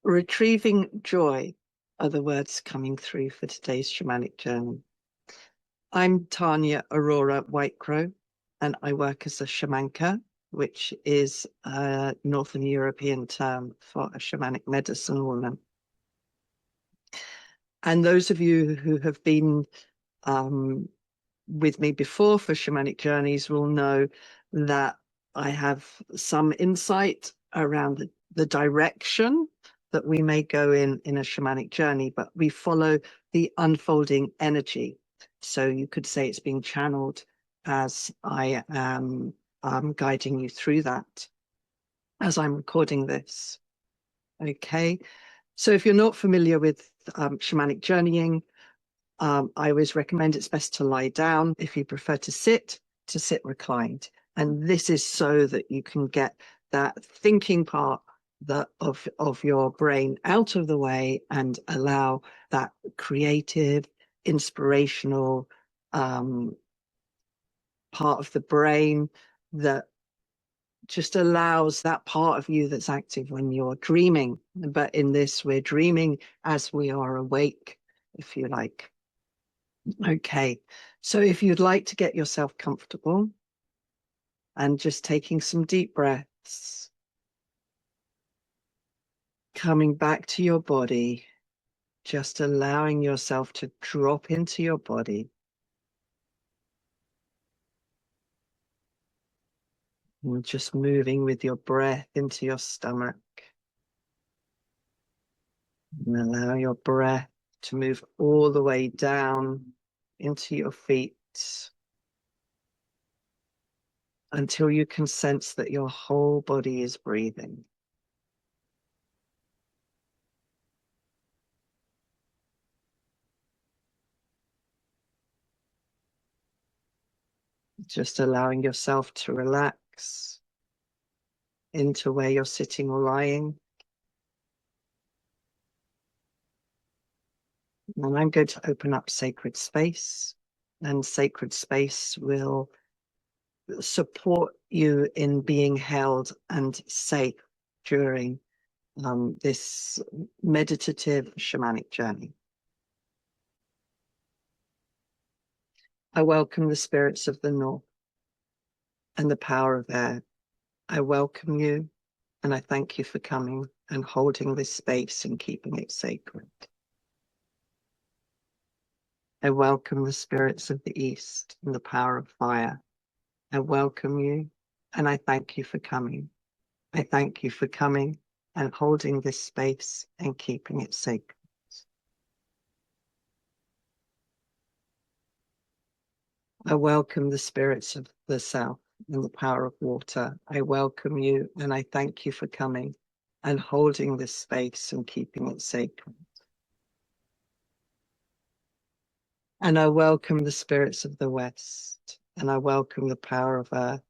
Retrieving joy are the words coming through for today's shamanic journey. I'm Tania Aurora Whitecrow, and I work as a shamanka, which is a Northern European term for a shamanic medicine woman. And those of you who have been with me before for shamanic journeys will know that I have some insight around the direction that we may go in a shamanic journey, but we follow the unfolding energy. So you could say it's being channeled as I am guiding you through that as I'm recording this. Okay, so if you're not familiar with shamanic journeying, I always recommend it's best to lie down. If you prefer to sit reclined. And this is so that you can get that thinking part of your brain out of the way and allow that creative, inspirational part of the brain that just allows that part of you that's active when you're dreaming. But in this, we're dreaming as we are awake, if you like. Okay, so if you'd like to get yourself comfortable and just taking some deep breaths, coming back to your body, just allowing yourself to drop into your body. And just moving with your breath into your stomach. And allow your breath to move all the way down into your feet until you can sense that your whole body is breathing. Just allowing yourself to relax into where you're sitting or lying. And I'm going to open up sacred space, and sacred space will support you in being held and safe during this meditative shamanic journey. I welcome the spirits of the north and the power of air. I welcome you, and I thank you for coming and holding this space and keeping it sacred. I welcome the spirits of the east and the power of fire. I welcome you, and I thank you for coming. I thank you for coming and holding this space and keeping it sacred. I welcome the spirits of the south and the power of water. I welcome you, and I thank you for coming and holding this space and keeping it sacred. And I welcome the spirits of the west, and I welcome the power of earth.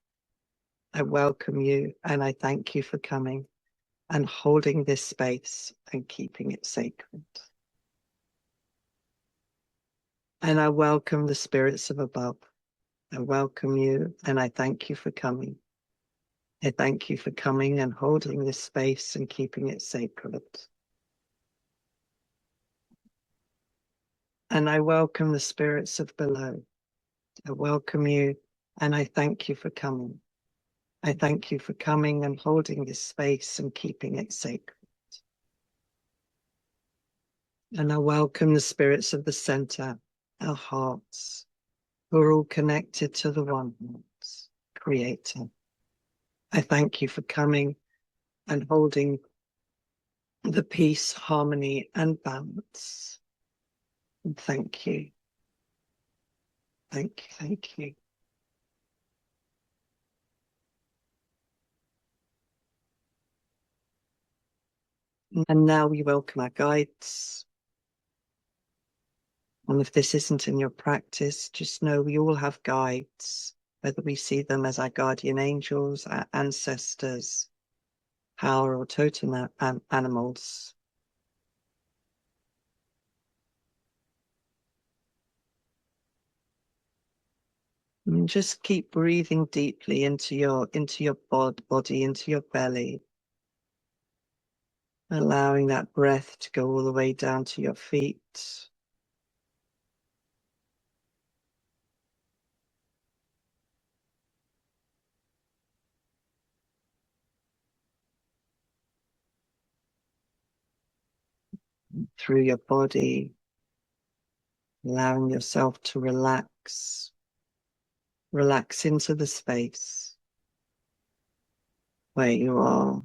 I welcome you, and I thank you for coming and holding this space and keeping it sacred. And I welcome the spirits of above. I welcome you, and I thank you for coming. I thank you for coming and holding this space and keeping it sacred. And I welcome the spirits of below. I welcome you, and I thank you for coming. I thank you for coming and holding this space and keeping it sacred. And I welcome the spirits of the center, our hearts, who are all connected to the one heart, Creator. I thank you for coming and holding the peace, harmony, and balance. And thank you. Thank you, thank you. And now we welcome our guides. And if this isn't in your practice, just know we all have guides, whether we see them as our guardian angels, our ancestors, power or totem animals. And just keep breathing deeply into your body, into your belly. allowing that breath to go all the way down to your feet. Through your body, allowing yourself to relax into the space where you are,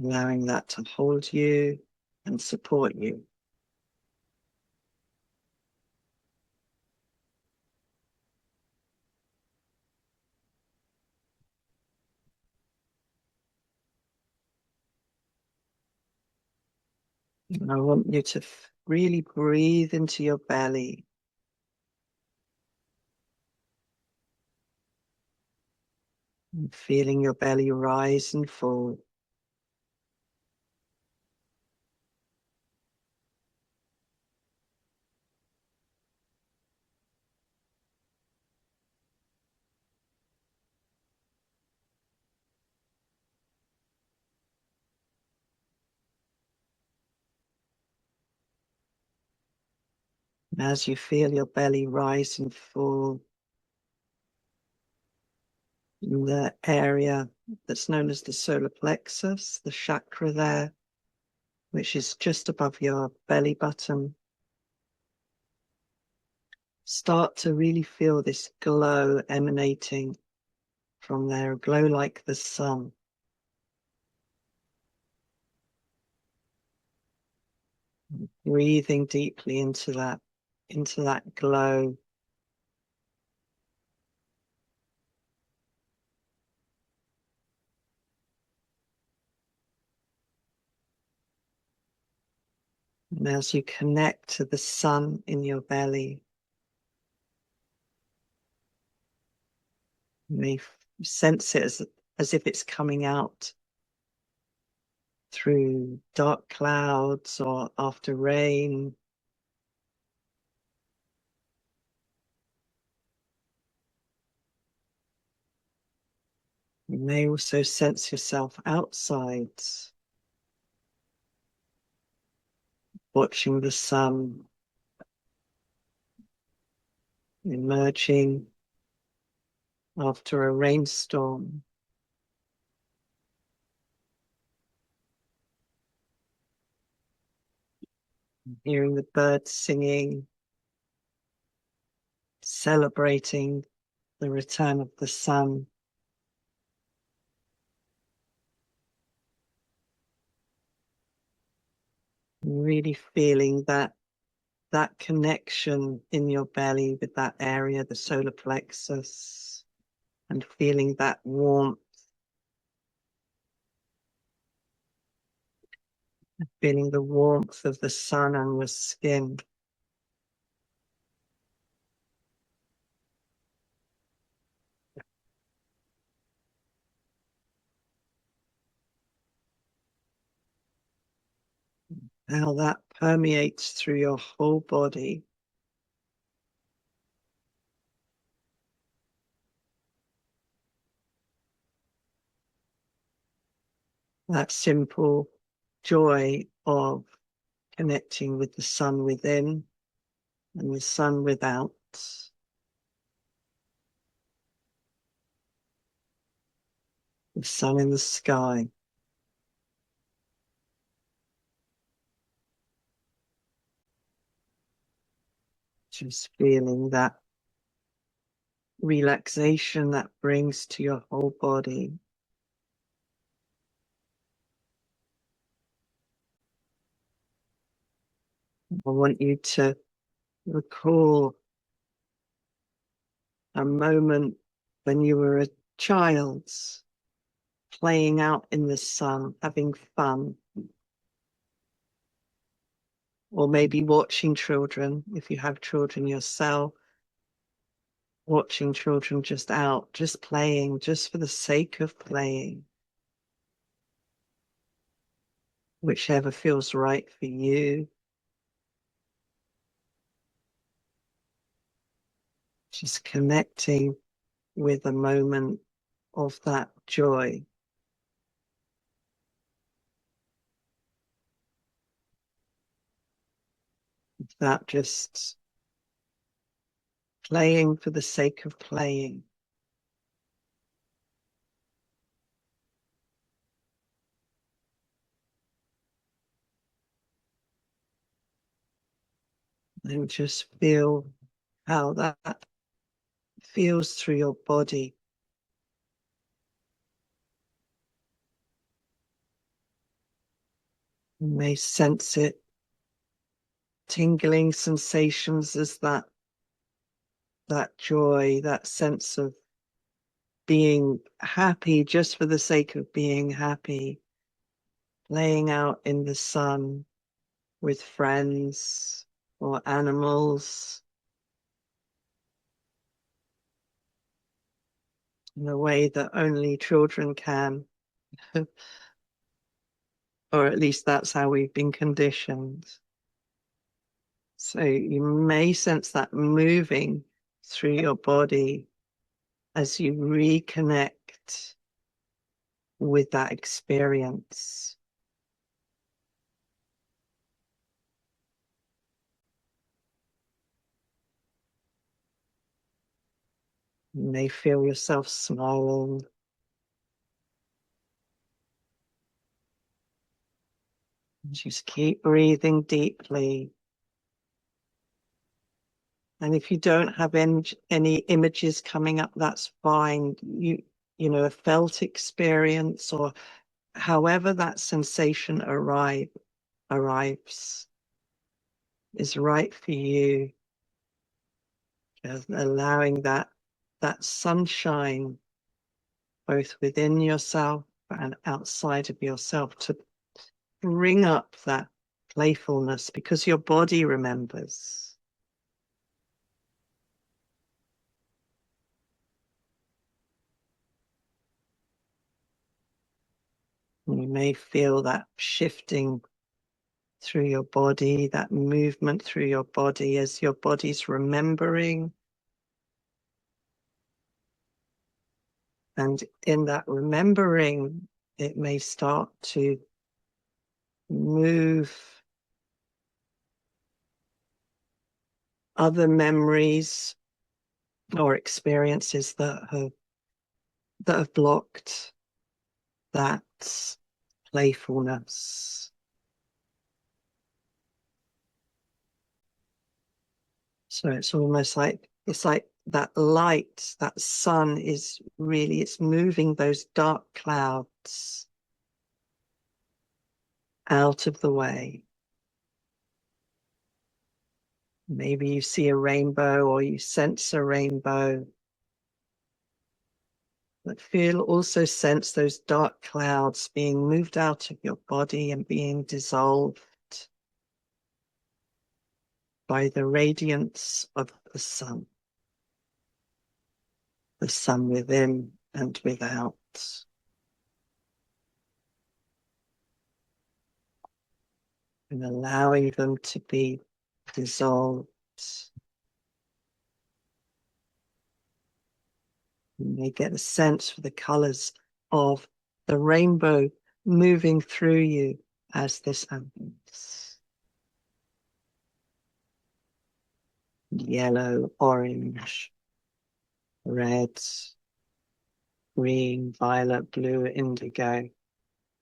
allowing that to hold you and support you. And I want you to really breathe into your belly. And feeling your belly rise and fall. And as you feel your belly rise and fall, in the area that's known as the solar plexus, the chakra there, which is just above your belly button, start to really feel this glow emanating from there, a glow like the sun. Breathing deeply into that glow. And as you connect to the sun in your belly, you may sense it as if it's coming out through dark clouds or after rain. You may also sense yourself outside, watching the sun emerging after a rainstorm. Hearing the birds singing, celebrating the return of the sun. Really feeling that connection in your belly with that area, the solar plexus, and feeling that warmth, feeling the warmth of the sun on your skin. How that permeates through your whole body. That simple joy of connecting with the sun within and the sun without. The sun in the sky. Just feeling that relaxation that brings to your whole body. I want you to recall a moment when you were a child, playing out in the sun, having fun. Or maybe watching children, if you have children yourself, watching children just out, just playing, just for the sake of playing. Whichever feels right for you. Just connecting with a moment of that joy. without just playing for the sake of playing. And just feel how that feels through your body. You may sense it, tingling sensations as that joy, that sense of being happy just for the sake of being happy, laying out in the sun with friends or animals in a way that only children can, or at least that's how we've been conditioned. So you may sense that moving through your body as you reconnect with that experience. You may feel yourself smiling. Just keep breathing deeply. And if you don't have any images coming up, that's fine. You know, a felt experience or however that sensation arrives is right for you. Just allowing that sunshine both within yourself and outside of yourself to bring up that playfulness because your body remembers. You may feel that shifting through your body, that movement through your body as your body's remembering. And in that remembering, it may start to move other memories or experiences that have blocked that playfulness. So it's almost like that light, that sun is really, it's moving those dark clouds out of the way. Maybe you see a rainbow or you sense a rainbow. But also sense those dark clouds being moved out of your body and being dissolved by the radiance of the sun within and without. And allowing them to be dissolved. You may get a sense for the colors of the rainbow moving through you as this happens. Yellow, orange, red, green, violet, blue, indigo.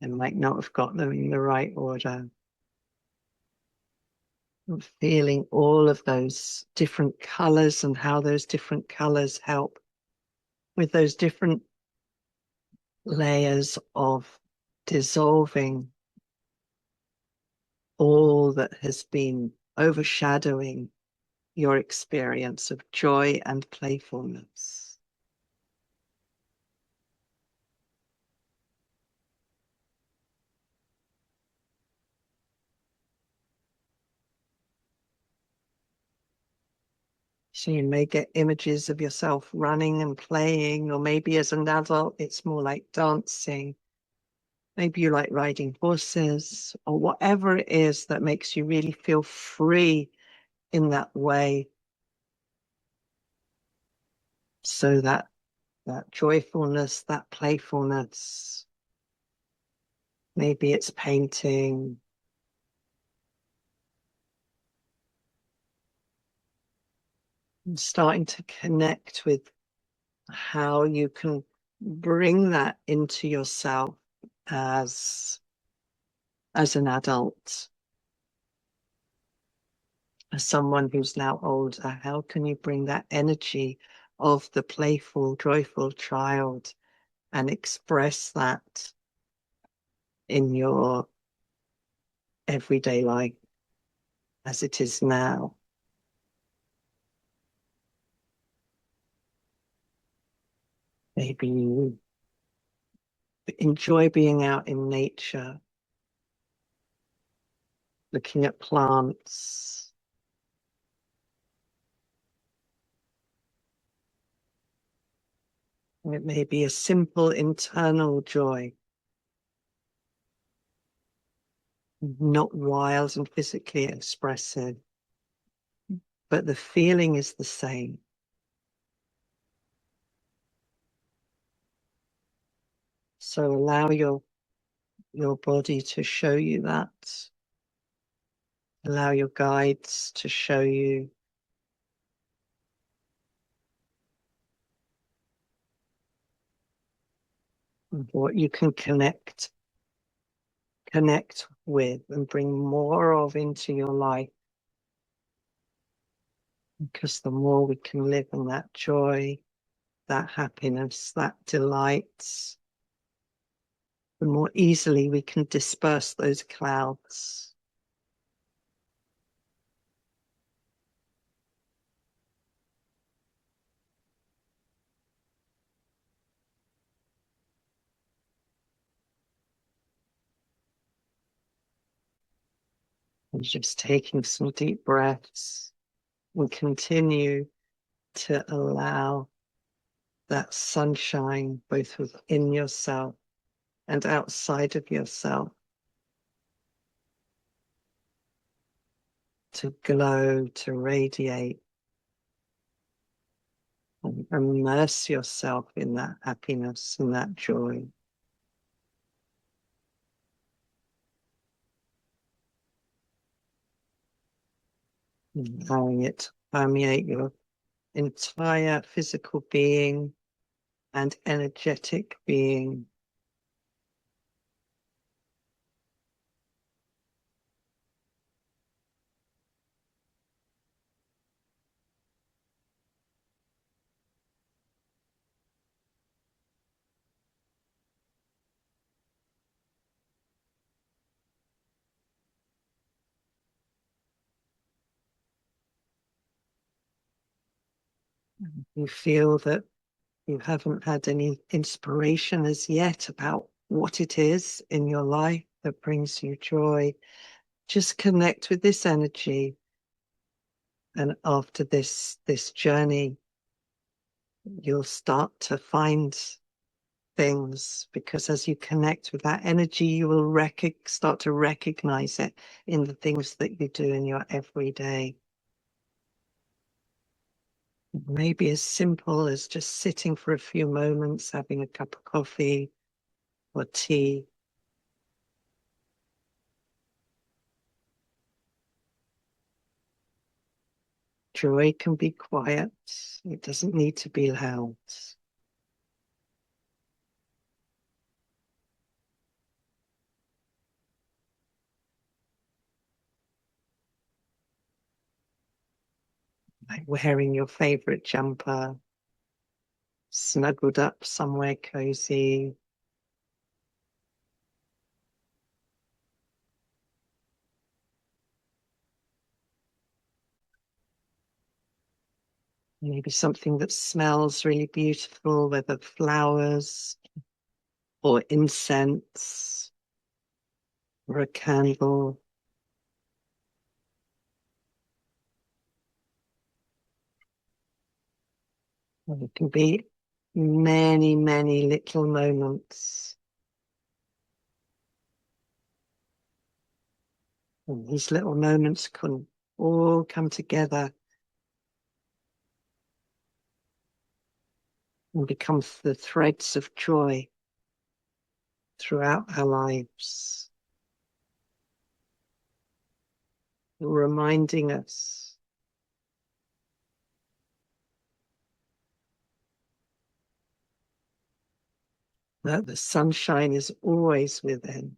I might not have got them in the right order. I'm feeling all of those different colors and how those different colors help with those different layers of dissolving all that has been overshadowing your experience of joy and playfulness. So you may get images of yourself running and playing, or maybe as an adult, it's more like dancing. Maybe you like riding horses, or whatever it is that makes you really feel free in that way. So that joyfulness, that playfulness, maybe it's painting, starting to connect with how you can bring that into yourself as an adult, as someone who's now older. How can you bring that energy of the playful, joyful child and express that in your everyday life as it is now? Maybe you enjoy being out in nature, looking at plants. It may be a simple internal joy, not wild and physically expressive, but the feeling is the same. So allow your body to show you that. Allow your guides to show you what you can connect with and bring more of into your life. Because the more we can live in that joy, that happiness, that delight, the more easily we can disperse those clouds. And just taking some deep breaths and continue to allow that sunshine both within yourself and outside of yourself to glow, to radiate, and immerse yourself in that happiness and that joy. Allowing it to permeate your entire physical being and energetic being. You feel that you haven't had any inspiration as yet about what it is in your life that brings you joy. Just connect with this energy. And after this journey, you'll start to find things, because as you connect with that energy, you will start to recognize it in the things that you do in your everyday. Maybe as simple as just sitting for a few moments, having a cup of coffee or tea. Joy can be quiet. It doesn't need to be loud. Like wearing your favorite jumper, snuggled up somewhere cozy. Maybe something that smells really beautiful, whether flowers or incense or a candle. And it can be many, many little moments. And these little moments can all come together and become the threads of joy throughout our lives, reminding us that the sunshine is always within.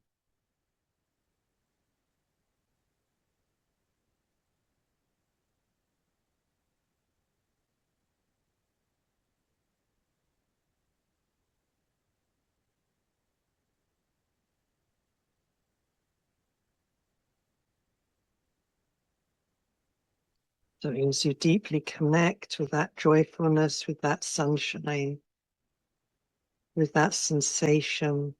So as you deeply connect with that joyfulness, with that sunshine, with that sensation,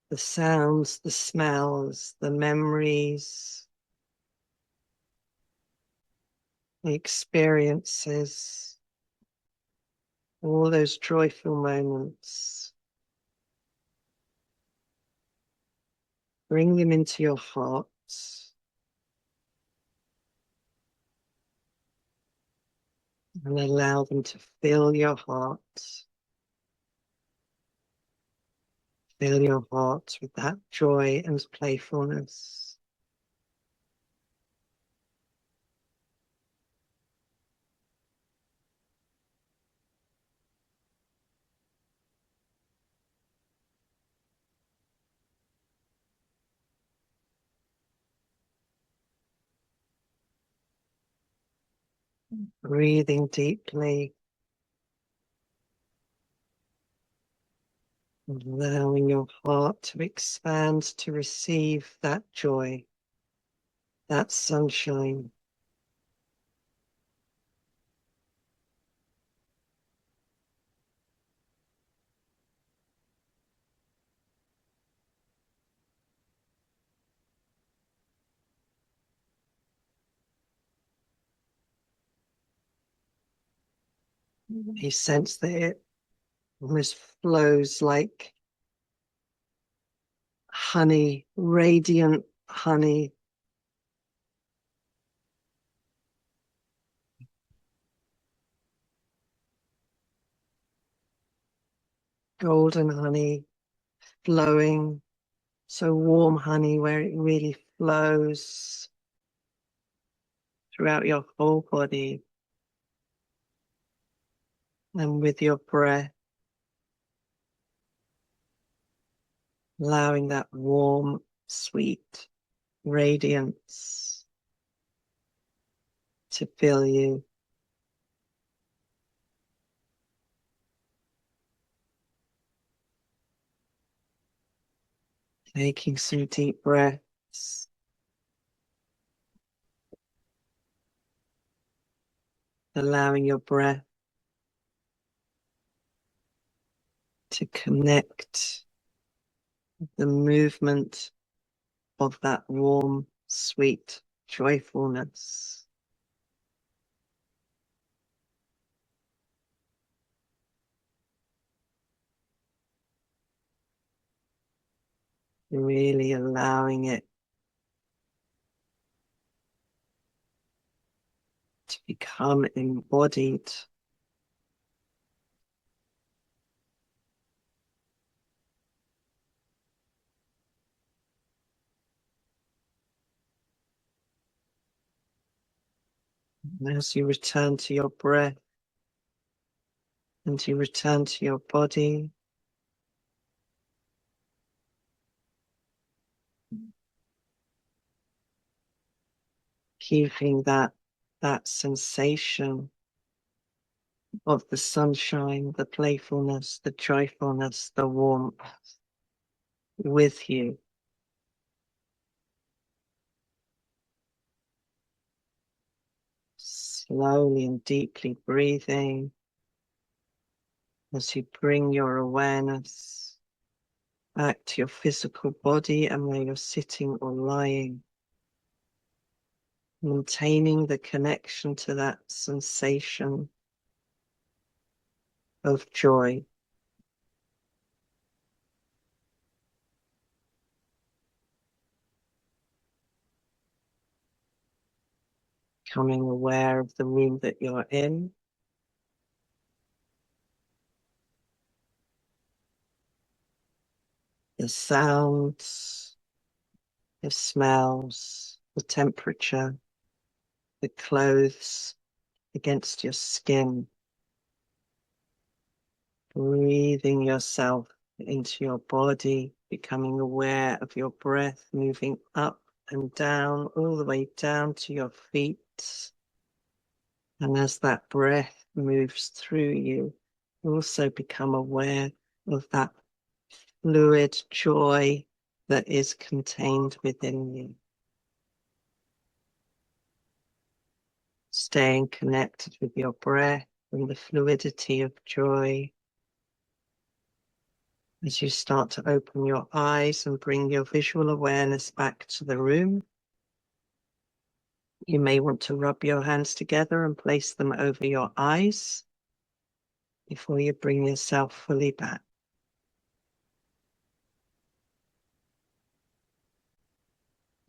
the sounds, the smells, the memories, the experiences, all those joyful moments, bring them into your heart and allow them to fill your heart. Fill your heart with that joy and playfulness. Breathing deeply, allowing your heart to expand to receive that joy, that sunshine. You sense that it almost flows like honey, radiant honey, golden honey, flowing, so warm honey where it really flows throughout your whole body. And with your breath, allowing that warm, sweet radiance to fill you. Taking some deep breaths, allowing your breath to connect the movement of that warm, sweet joyfulness. Really allowing it to become embodied. And as you return to your breath and you return to your body, keeping that sensation of the sunshine, the playfulness, the joyfulness, the warmth with you. Slowly and deeply breathing as you bring your awareness back to your physical body and where you're sitting or lying. Maintaining the connection to that sensation of joy. Becoming aware of the room that you're in. The sounds, the smells, the temperature, the clothes against your skin. Breathing yourself into your body, becoming aware of your breath moving up and down, all the way down to your feet. And as that breath moves through you, also become aware of that fluid joy that is contained within you. Staying connected with your breath and the fluidity of joy. As you start to open your eyes and bring your visual awareness back to the room, you may want to rub your hands together and place them over your eyes before you bring yourself fully back.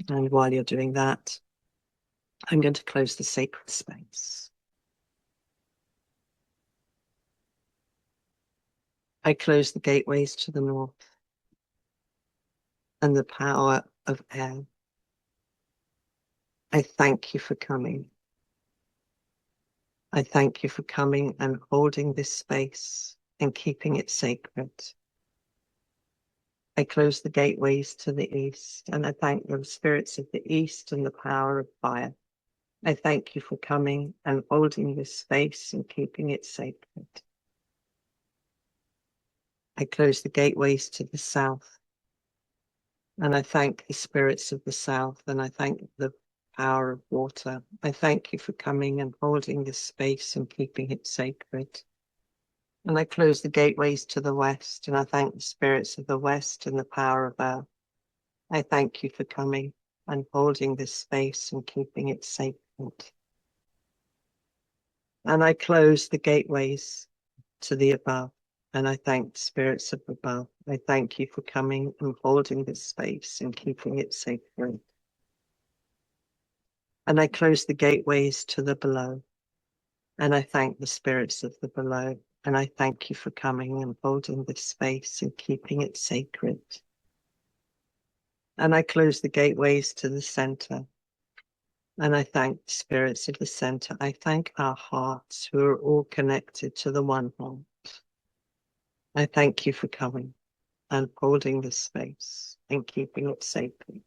And while you're doing that, I'm going to close the sacred space. I close the gateways to the north and the power of air. I thank you for coming. I thank you for coming and holding this space and keeping it sacred. I close the gateways to the east, and I thank the spirits of the east and the power of fire. I thank you for coming and holding this space and keeping it sacred. I close the gateways to the south, and I thank the spirits of the south, and I thank the power of water. I thank you for coming and holding this space and keeping it sacred. And I close the gateways to the west, and I thank the spirits of the west and the power of earth. I thank you for coming and holding this space and keeping it sacred. And I close the gateways to the above, and I thank the spirits of above. I thank you for coming and holding this space and keeping it sacred. And I close the gateways to the below, and I thank the spirits of the below. And I thank you for coming and holding this space and keeping it sacred. And I close the gateways to the center. And I thank the spirits of the center. I thank our hearts who are all connected to the one heart. I thank you for coming and holding this space and keeping it sacred.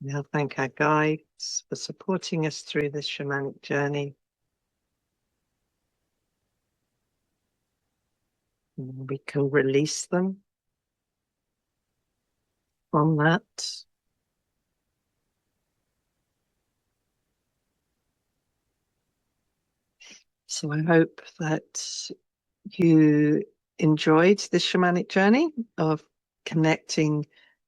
Now thank our guides for supporting us through this shamanic journey. We can release them from that. So I hope that you enjoyed this shamanic journey of connecting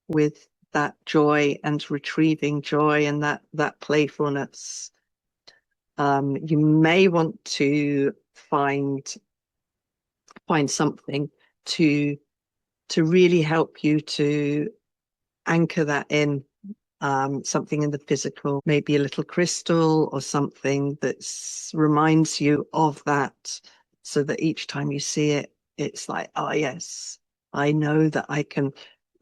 with that joy and retrieving joy and that playfulness. You may want to find something to really help you to anchor that in, something in the physical, maybe a little crystal or something that reminds you of that, so that each time you see it, it's like, oh yes, I know that I can,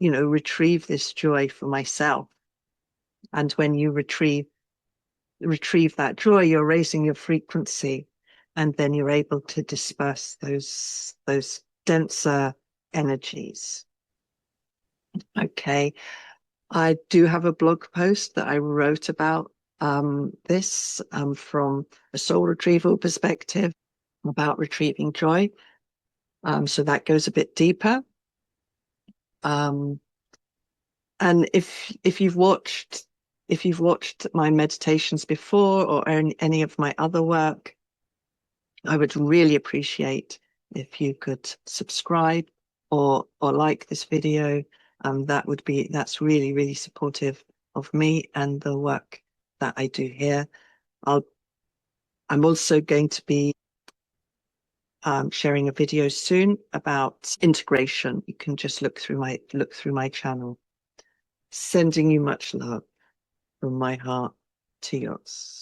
retrieve this joy for myself. And when you retrieve that joy, you're raising your frequency, and then you're able to disperse those denser energies. Okay. I do have a blog post that I wrote about this from a soul retrieval perspective, about retrieving joy. So that goes a bit deeper. And if you've watched my meditations before, or any of my other work, I would really appreciate if you could subscribe or like this video. That's really, really supportive of me and the work that I do here. I'm also going to be sharing a video soon about integration. You can just look through my channel. Sending you much love from my heart to yours.